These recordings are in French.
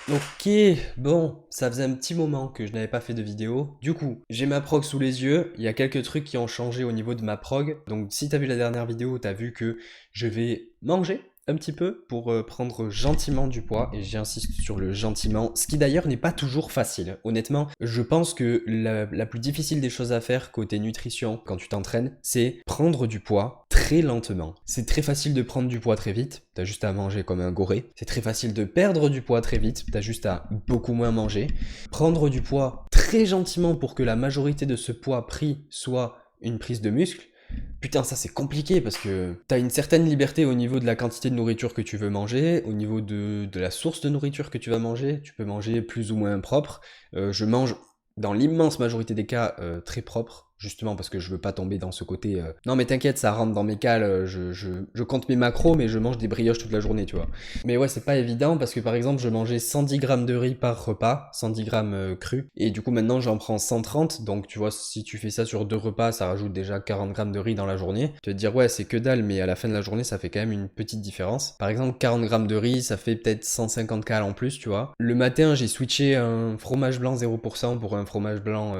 Ok, bon, ça faisait un petit moment que je n'avais pas fait de vidéo. Du coup, j'ai ma prog sous les yeux. Il y a quelques trucs qui ont changé au niveau de ma prog. Donc, si t'as vu la dernière vidéo, t'as vu que je vais manger un petit peu pour prendre gentiment du poids. Et j'insiste sur le gentiment, ce qui d'ailleurs n'est pas toujours facile. Honnêtement, je pense que la plus difficile des choses à faire côté nutrition quand tu t'entraînes, c'est prendre du poids très lentement. C'est très facile de prendre du poids très vite. T'as juste à manger comme un goré. C'est très facile de perdre du poids très vite. T'as juste à beaucoup moins manger. Prendre du poids très gentiment pour que la majorité de ce poids pris soit une prise de muscle. Putain, ça c'est compliqué parce que t'as une certaine liberté au niveau de la quantité de nourriture que tu veux manger, au niveau de la source de nourriture que tu vas manger. Tu peux manger plus ou moins propre. Je mange dans l'immense majorité des cas très propre, justement parce que je veux pas tomber dans ce côté non mais t'inquiète, ça rentre dans mes cales, je compte mes macros mais je mange des brioches toute la journée, tu vois. Mais ouais, c'est pas évident parce que par exemple je mangeais 110 grammes de riz par repas, 110 grammes cru, et du coup maintenant j'en prends 130, donc tu vois, si tu fais ça sur deux repas, ça rajoute déjà 40 grammes de riz dans la journée. Tu vas te dire ouais, c'est que dalle, mais à la fin de la journée ça fait quand même une petite différence. Par exemple 40 grammes de riz, ça fait peut-être 150 cales en plus, tu vois. Le matin j'ai switché un fromage blanc 0% pour un fromage blanc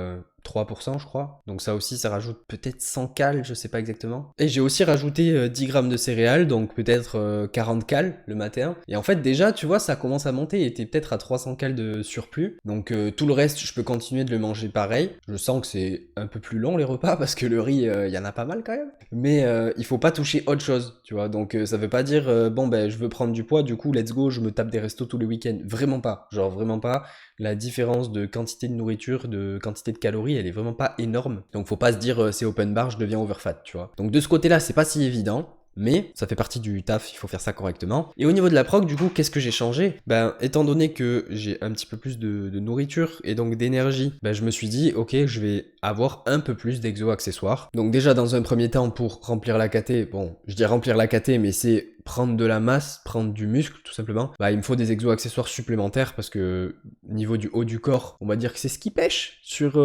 3% je crois. Donc ça aussi, ça rajoute peut-être 100 cales, je sais pas exactement. Et j'ai aussi rajouté 10 grammes de céréales, donc peut-être 40 cales le matin. Et en fait déjà, tu vois, ça commence à monter et t'es peut-être à 300 cales de surplus. Donc tout le reste, je peux continuer de le manger pareil. Je sens que c'est un peu plus long les repas parce que le riz, il y en a pas mal quand même. Mais il faut pas toucher autre chose, tu vois. Donc ça veut pas dire, bon ben je veux prendre du poids, du coup let's go, je me tape des restos tous les week-ends. Vraiment pas. Genre vraiment pas. La différence de quantité de nourriture, de quantité de calories, elle est vraiment pas énorme. Donc faut pas se dire c'est open bar, je deviens overfat, tu vois. Donc de ce côté-là, c'est pas si évident. Mais ça fait partie du taf, il faut faire ça correctement. Et au niveau de la prog, du coup, qu'est-ce que j'ai changé? Ben, étant donné que j'ai un petit peu plus de nourriture et donc d'énergie, ben, je me suis dit, ok, je vais avoir un peu plus d'exo accessoires. Donc déjà, dans un premier temps, pour remplir la KT, bon, je dis remplir la KT, mais c'est prendre de la masse, prendre du muscle, tout simplement. Bah, il me faut des exo accessoires supplémentaires parce que niveau du haut du corps, on va dire que c'est ce qui pêche sur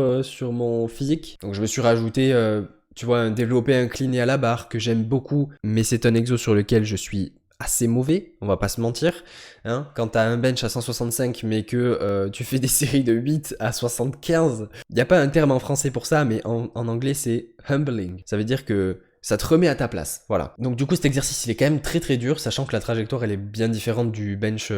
mon physique. Donc je me suis rajouté tu vois, un développé incliné à la barre que j'aime beaucoup, mais c'est un exo sur lequel je suis assez mauvais, on va pas se mentir. Hein. Quand t'as un bench à 165 mais que tu fais des séries de 8 à 75, il n'y a pas un terme en français pour ça, mais en anglais c'est humbling. Ça veut dire que ça te remet à ta place, voilà. Donc du coup cet exercice il est quand même très très dur, sachant que la trajectoire elle est bien différente du bench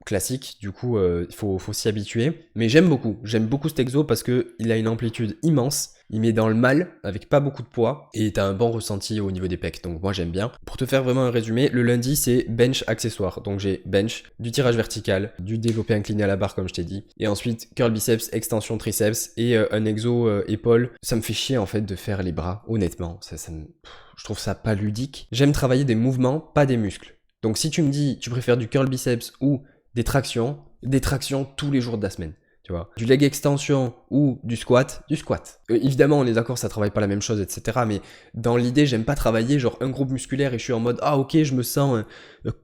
classique, du coup il faut s'y habituer. Mais j'aime beaucoup cet exo parce que il a une amplitude immense, il met dans le mal avec pas beaucoup de poids et t'as un bon ressenti au niveau des pecs, donc moi j'aime bien. Pour te faire vraiment un résumé, le lundi c'est bench accessoire, donc j'ai bench, du tirage vertical, du développé incliné à la barre comme je t'ai dit, et ensuite curl biceps, extension triceps et un exo épaule. Ça me fait chier en fait de faire les bras, honnêtement, je trouve ça pas ludique. J'aime travailler des mouvements, pas des muscles. Donc si tu me dis tu préfères du curl biceps ou des tractions tous les jours de la semaine. Tu vois. Du leg extension ou du squat. Évidemment, on est d'accord, ça travaille pas la même chose, etc. Mais dans l'idée, j'aime pas travailler genre un groupe musculaire et je suis en mode ah ok, je me sens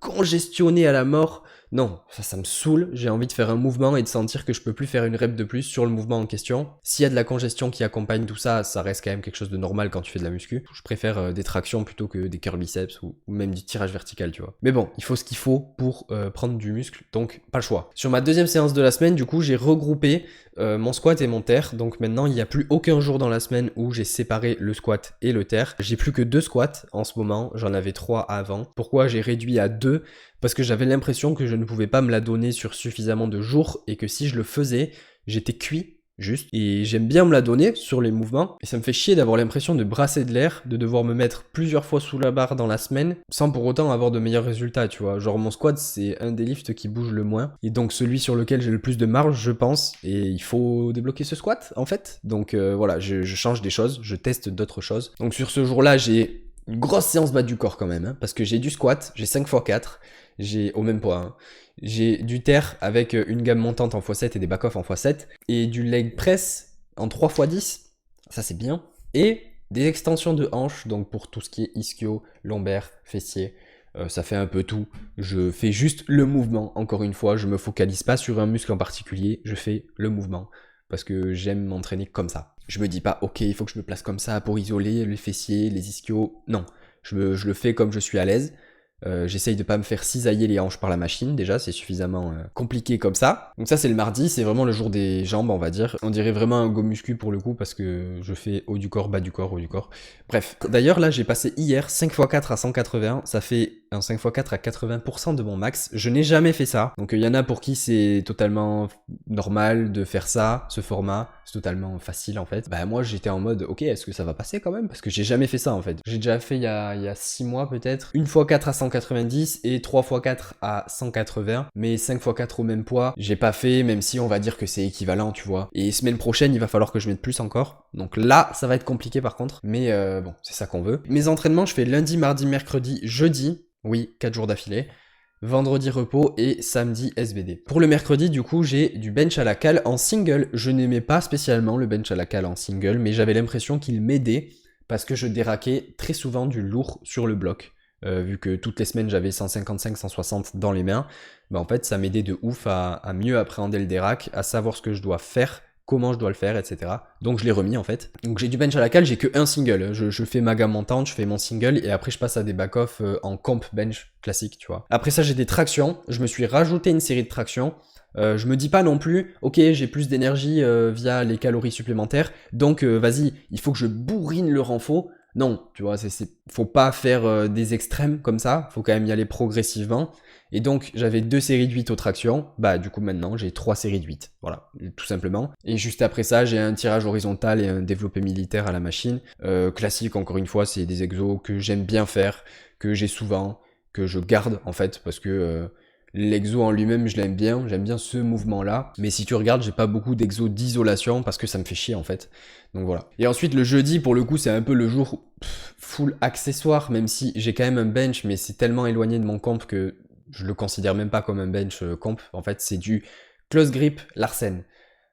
congestionné à la mort. Non, ça me saoule. J'ai envie de faire un mouvement et de sentir que je peux plus faire une rep de plus sur le mouvement en question. S'il y a de la congestion qui accompagne tout ça, ça reste quand même quelque chose de normal quand tu fais de la muscu. Je préfère des tractions plutôt que des curl biceps ou même du tirage vertical, tu vois. Mais bon, il faut ce qu'il faut pour prendre du muscle, donc pas le choix. Sur ma deuxième séance de la semaine, du coup, j'ai regroupé mon squat et mon terre. Donc maintenant, il n'y a plus aucun jour dans la semaine où j'ai séparé le squat et le terre. J'ai plus que 2 squats en ce moment. J'en avais 3 avant. Pourquoi j'ai réduit à 2? Parce que j'avais l'impression que je ne pouvais pas me la donner sur suffisamment de jours et que si je le faisais, j'étais cuit. Juste. Et j'aime bien me la donner sur les mouvements. Et ça me fait chier d'avoir l'impression de brasser de l'air, de devoir me mettre plusieurs fois sous la barre dans la semaine, sans pour autant avoir de meilleurs résultats, tu vois. Genre mon squat, c'est un des lifts qui bouge le moins. Et donc celui sur lequel j'ai le plus de marge, je pense. Et il faut débloquer ce squat, en fait. Donc voilà, je change des choses, je teste d'autres choses. Donc sur ce jour-là, j'ai une grosse séance bas du corps quand même, hein, parce que j'ai du squat, j'ai 5x4, j'ai au même poids, hein. J'ai du terre avec une gamme montante en x7 et des back-off en x7, et du leg press en 3x10, ça c'est bien, et des extensions de hanches, donc pour tout ce qui est ischio, lombaire, fessier, ça fait un peu tout. Je fais juste le mouvement, encore une fois, je me focalise pas sur un muscle en particulier, je fais le mouvement, parce que j'aime m'entraîner comme ça. Je me dis pas, ok, il faut que je me place comme ça pour isoler les fessiers, les ischios, non. Je le fais comme je suis à l'aise. J'essaye de pas me faire cisailler les hanches par la machine, déjà, c'est suffisamment compliqué comme ça. Donc ça, c'est le mardi, c'est vraiment le jour des jambes, on va dire. On dirait vraiment un go muscu pour le coup, parce que je fais haut du corps, bas du corps, haut du corps. Bref. D'ailleurs, là, j'ai passé hier 5x4 à 180, ça fait un 5x4 à 80% de mon max. Je n'ai jamais fait ça. Donc il y en a pour qui c'est totalement normal de faire ça, ce format. C'est totalement facile en fait. Bah moi j'étais en mode ok, est-ce que ça va passer quand même? Parce que j'ai jamais fait ça en fait. J'ai déjà fait il y a 6 mois peut-être. 1x4 à 190 et 3x4 à 180. Mais 5x4 au même poids, j'ai pas fait, même si on va dire que c'est équivalent, tu vois. Et semaine prochaine, il va falloir que je mette plus encore. Donc là, ça va être compliqué par contre. Mais bon, c'est ça qu'on veut. Mes entraînements, je fais lundi, mardi, mercredi, jeudi. Oui, 4 jours d'affilée. Vendredi repos et samedi SBD. Pour le mercredi, du coup, j'ai du bench à la cale en single. Je n'aimais pas spécialement le bench à la cale en single, mais j'avais l'impression qu'il m'aidait parce que je déraquais très souvent du lourd sur le bloc. Vu que toutes les semaines j'avais 155-160 dans les mains, bah en fait ça m'aidait de ouf à mieux appréhender le dérac, à savoir ce que je dois faire, comment je dois le faire, etc. Donc je l'ai remis en fait. Donc j'ai du bench à la cale, j'ai que un single. Je fais ma gamme montante, je fais mon single et après je passe à des back-off en comp bench classique, tu vois. Après ça j'ai des tractions, je me suis rajouté une série de tractions. Je me dis pas non plus, ok j'ai plus d'énergie via les calories supplémentaires, donc vas-y, il faut que je bourrine le renfort. Non, tu vois, faut pas faire des extrêmes comme ça, faut quand même y aller progressivement. Et donc, j'avais 2 séries de 8 aux tractions, bah du coup maintenant j'ai 3 séries de 8, voilà, tout simplement. Et juste après ça, j'ai un tirage horizontal et un développé militaire à la machine. Classique, encore une fois, c'est des exos que j'aime bien faire, que j'ai souvent, que je garde en fait, parce que l'exo en lui-même, je l'aime bien, j'aime bien ce mouvement-là. Mais si tu regardes, j'ai pas beaucoup d'exos d'isolation parce que ça me fait chier en fait. Donc voilà. Et ensuite, le jeudi, pour le coup, c'est un peu le jour full accessoire, même si j'ai quand même un bench, mais c'est tellement éloigné de mon comp que je le considère même pas comme un bench comp. En fait, c'est du close grip Larsen.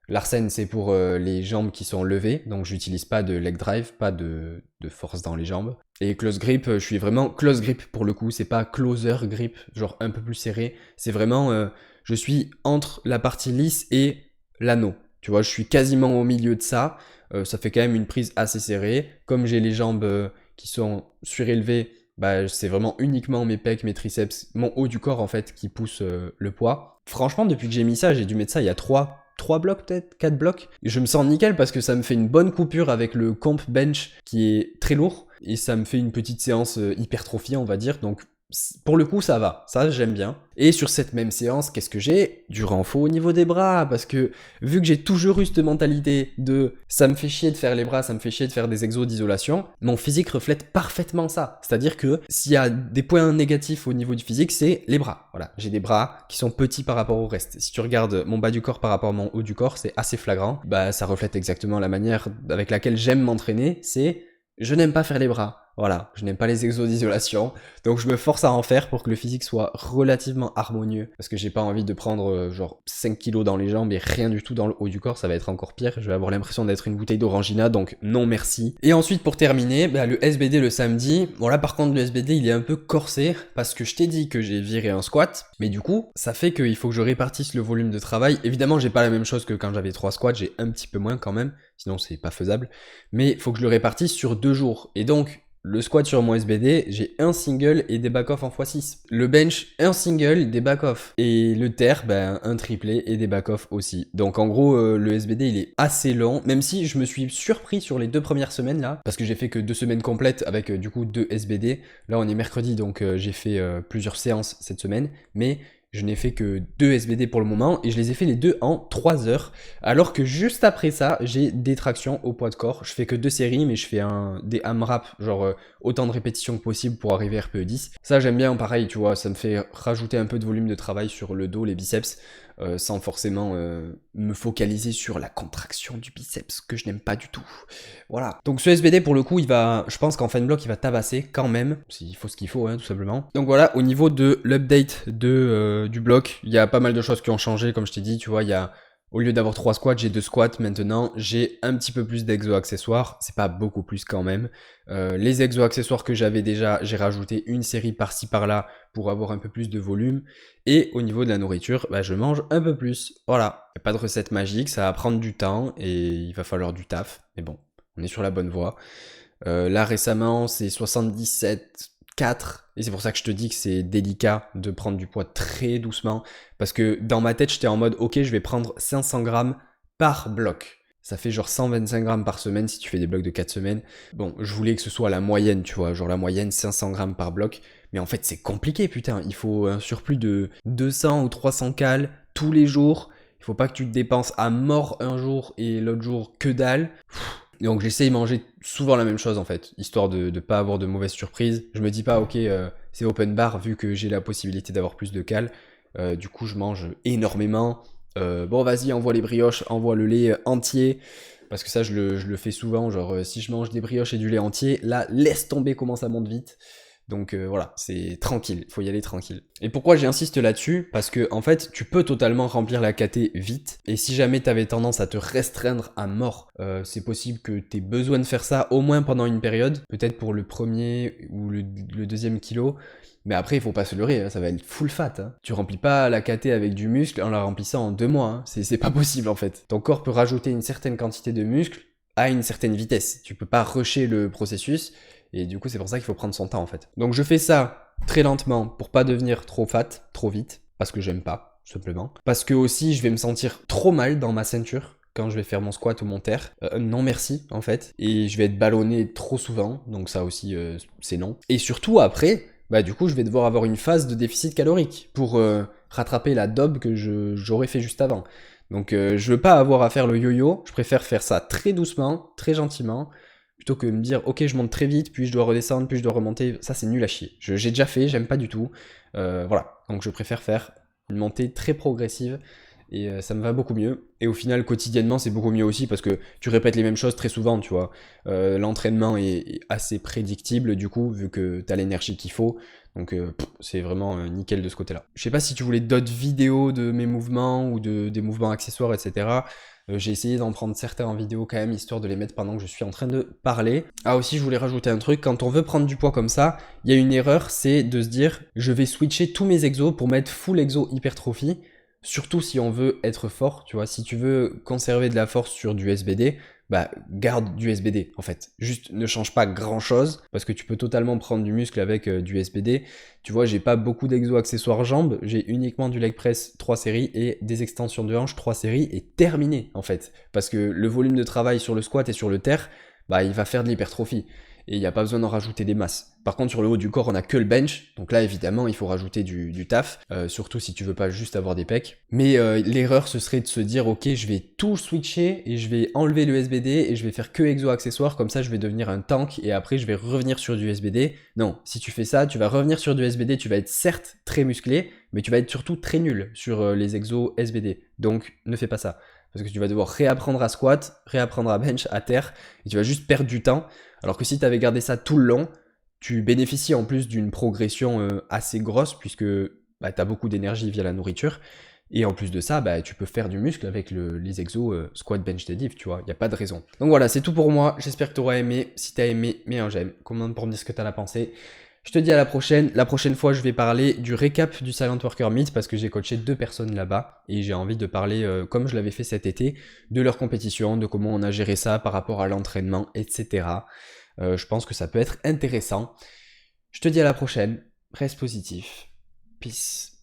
Larsen, c'est pour les jambes qui sont levées, donc j'utilise pas de leg drive, pas de force dans les jambes. Et close grip, je suis vraiment close grip pour le coup, c'est pas closer grip, genre un peu plus serré, c'est vraiment, je suis entre la partie lisse et l'anneau. Tu vois, je suis quasiment au milieu de ça, ça fait quand même une prise assez serrée. Comme j'ai les jambes qui sont surélevées, bah, c'est vraiment uniquement mes pecs, mes triceps, mon haut du corps en fait qui pousse le poids. Franchement, depuis que j'ai mis ça, j'ai dû mettre ça il y a 3 blocs peut-être, 4 blocs. Et je me sens nickel parce que ça me fait une bonne coupure avec le comp bench qui est très lourd. Et ça me fait une petite séance hypertrophie, on va dire. Donc pour le coup, ça va. Ça, j'aime bien. Et sur cette même séance, qu'est-ce que j'ai? Du renfort au niveau des bras. Parce que vu que j'ai toujours eu cette mentalité de ça me fait chier de faire les bras, ça me fait chier de faire des exos d'isolation, mon physique reflète parfaitement ça. C'est-à-dire que s'il y a des points négatifs au niveau du physique, c'est les bras. Voilà. J'ai des bras qui sont petits par rapport au reste. Si tu regardes mon bas du corps par rapport à mon haut du corps, c'est assez flagrant. Bah, ça reflète exactement la manière avec laquelle j'aime m'entraîner. C'est je n'aime pas faire les bras. Voilà, je n'aime pas les exos d'isolation, donc je me force à en faire pour que le physique soit relativement harmonieux, parce que j'ai pas envie de prendre genre 5 kilos dans les jambes et rien du tout dans le haut du corps, ça va être encore pire, je vais avoir l'impression d'être une bouteille d'orangina, donc non merci. Et ensuite pour terminer, bah, le SBD le samedi, bon là par contre le SBD il est un peu corsé, parce que je t'ai dit que j'ai viré un squat, mais du coup ça fait qu'il faut que je répartisse le volume de travail. Évidemment j'ai pas la même chose que quand j'avais 3 squats, j'ai un petit peu moins quand même, sinon c'est pas faisable, mais il faut que je le répartisse sur 2 jours, et donc le squat sur mon SBD, j'ai un single et des back-off en x6. Le bench, un single, des back-off. Et le terre, ben, un triplé et des back-off aussi. Donc en gros, le SBD, il est assez long, même si je me suis surpris sur les 2 premières semaines là, parce que j'ai fait que 2 semaines complètes avec du coup 2 SBD. Là, on est mercredi, donc j'ai fait plusieurs séances cette semaine, mais je n'ai fait que 2 SBD pour le moment et je les ai fait les 2 en 3 heures. Alors que juste après ça, j'ai des tractions au poids de corps. Je fais que 2 séries, mais je fais des AMRAP, genre autant de répétitions que possible pour arriver à RPE 10. Ça, j'aime bien, pareil, tu vois, ça me fait rajouter un peu de volume de travail sur le dos, les biceps, sans forcément me focaliser sur la contraction du biceps, que je n'aime pas du tout. Voilà. Donc ce SBD, pour le coup, je pense qu'en fin de bloc, il va tabasser quand même. Il faut ce qu'il faut, hein, tout simplement. Donc voilà, au niveau de l'update du bloc, il y a pas mal de choses qui ont changé, comme je t'ai dit, tu vois, au lieu d'avoir 3 squats, j'ai 2 squats maintenant, j'ai un petit peu plus d'exo accessoires, c'est pas beaucoup plus quand même. Les exo accessoires que j'avais déjà, j'ai rajouté une série par-ci par-là pour avoir un peu plus de volume. Et au niveau de la nourriture, bah, je mange un peu plus. Voilà, y a pas de recette magique, ça va prendre du temps et il va falloir du taf. Mais bon, on est sur la bonne voie. Là récemment, c'est 77 4. Et c'est pour ça que je te dis que c'est délicat de prendre du poids très doucement. Parce que dans ma tête, j'étais en mode, ok, je vais prendre 500 grammes par bloc. Ça fait genre 125 grammes par semaine si tu fais des blocs de 4 semaines. Bon, je voulais que ce soit la moyenne, tu vois, genre la moyenne 500 grammes par bloc. Mais en fait, c'est compliqué, putain. Il faut un surplus de 200 ou 300 cales tous les jours. Il faut pas que tu te dépenses à mort un jour et l'autre jour que dalle. Donc j'essaye de manger souvent la même chose en fait, histoire de ne pas avoir de mauvaises surprises. Je me dis pas, ok, c'est open bar vu que j'ai la possibilité d'avoir plus de cales. Du coup, je mange énormément. Bon, vas-y, envoie les brioches, envoie le lait entier. Parce que ça, je le fais souvent. Genre, si je mange des brioches et du lait entier, là, laisse tomber comment ça monte vite. Donc voilà, c'est tranquille, il faut y aller tranquille. Et pourquoi j'insiste là-dessus? Parce que en fait, tu peux totalement remplir la KT vite. Et si jamais tu avais tendance à te restreindre à mort, c'est possible que tu aies besoin de faire ça au moins pendant une période, peut-être pour le premier ou le deuxième kilo. Mais après, il faut pas se leurrer, hein, ça va être full fat. Hein. Tu remplis pas la KT avec du muscle en la remplissant en 2 mois. Hein. C'est pas possible en fait. Ton corps peut rajouter une certaine quantité de muscle à une certaine vitesse. Tu peux pas rusher le processus. Et du coup, c'est pour ça qu'il faut prendre son temps en fait. Donc je fais ça très lentement pour pas devenir trop fat, trop vite, parce que j'aime pas, tout simplement. Parce que aussi, je vais me sentir trop mal dans ma ceinture quand je vais faire mon squat ou mon terre. Non merci, en fait. Et je vais être ballonné trop souvent, donc ça aussi, c'est non. Et surtout après, bah du coup, je vais devoir avoir une phase de déficit calorique pour rattraper la daube que j'aurais fait juste avant. Donc je veux pas avoir à faire le yo-yo, je préfère faire ça très doucement, très gentiment, plutôt que de me dire, ok, je monte très vite, puis je dois redescendre, puis je dois remonter. Ça, c'est nul à chier. J'ai déjà fait, j'aime pas du tout. Voilà. Donc, je préfère faire une montée très progressive. Et ça me va beaucoup mieux. Et au final, quotidiennement, c'est beaucoup mieux aussi parce que tu répètes les mêmes choses très souvent, tu vois. L'entraînement est assez prédictible, du coup, vu que tu as l'énergie qu'il faut. Donc, c'est vraiment nickel de ce côté-là. Je sais pas si tu voulais d'autres vidéos de mes mouvements ou des mouvements accessoires, etc. J'ai essayé d'en prendre certains en vidéo quand même, histoire de les mettre pendant que je suis en train de parler. Ah aussi, je voulais rajouter un truc, quand on veut prendre du poids comme ça, il y a une erreur, c'est de se dire, je vais switcher tous mes exos pour mettre full exo hypertrophie, surtout si on veut être fort, tu vois, si tu veux conserver de la force sur du SBD, bah garde du SBD en fait. Juste ne change pas grand chose, parce que tu peux totalement prendre du muscle avec du SBD. Tu vois, j'ai pas beaucoup d'exo accessoires jambes, j'ai uniquement du leg press 3 séries et des extensions de hanches 3 séries et terminé en fait. Parce que le volume de travail sur le squat et sur le terre, bah il va faire de l'hypertrophie. Et il n'y a pas besoin d'en rajouter des masses. Par contre, sur le haut du corps, on a que le bench, donc là, évidemment, il faut rajouter du taf, surtout si tu veux pas juste avoir des pecs. Mais l'erreur, ce serait de se dire, ok, je vais tout switcher, et je vais enlever le SBD, et je vais faire que exo accessoires, comme ça, je vais devenir un tank, et après, je vais revenir sur du SBD. Non, si tu fais ça, tu vas revenir sur du SBD, tu vas être certes très musclé, mais tu vas être surtout très nul sur les exos SBD. Donc, ne fais pas ça. Parce que tu vas devoir réapprendre à squat, réapprendre à bench, à terre, et tu vas juste perdre du temps. Alors que si tu avais gardé ça tout le long, tu bénéficies en plus d'une progression assez grosse, puisque bah, tu as beaucoup d'énergie via la nourriture. Et en plus de ça, bah, tu peux faire du muscle avec les exos squat, bench, deadlift, tu vois, il n'y a pas de raison. Donc voilà, c'est tout pour moi, j'espère que tu auras aimé. Si tu as aimé, mets un j'aime, commente pour me dire ce que tu en as pensé. Je te dis à la prochaine. La prochaine fois, je vais parler du récap du Silent Worker Meet parce que j'ai coaché 2 personnes là-bas et j'ai envie de parler, comme je l'avais fait cet été, de leur compétition, de comment on a géré ça par rapport à l'entraînement, etc. Je pense que ça peut être intéressant. Je te dis à la prochaine. Reste positif. Peace.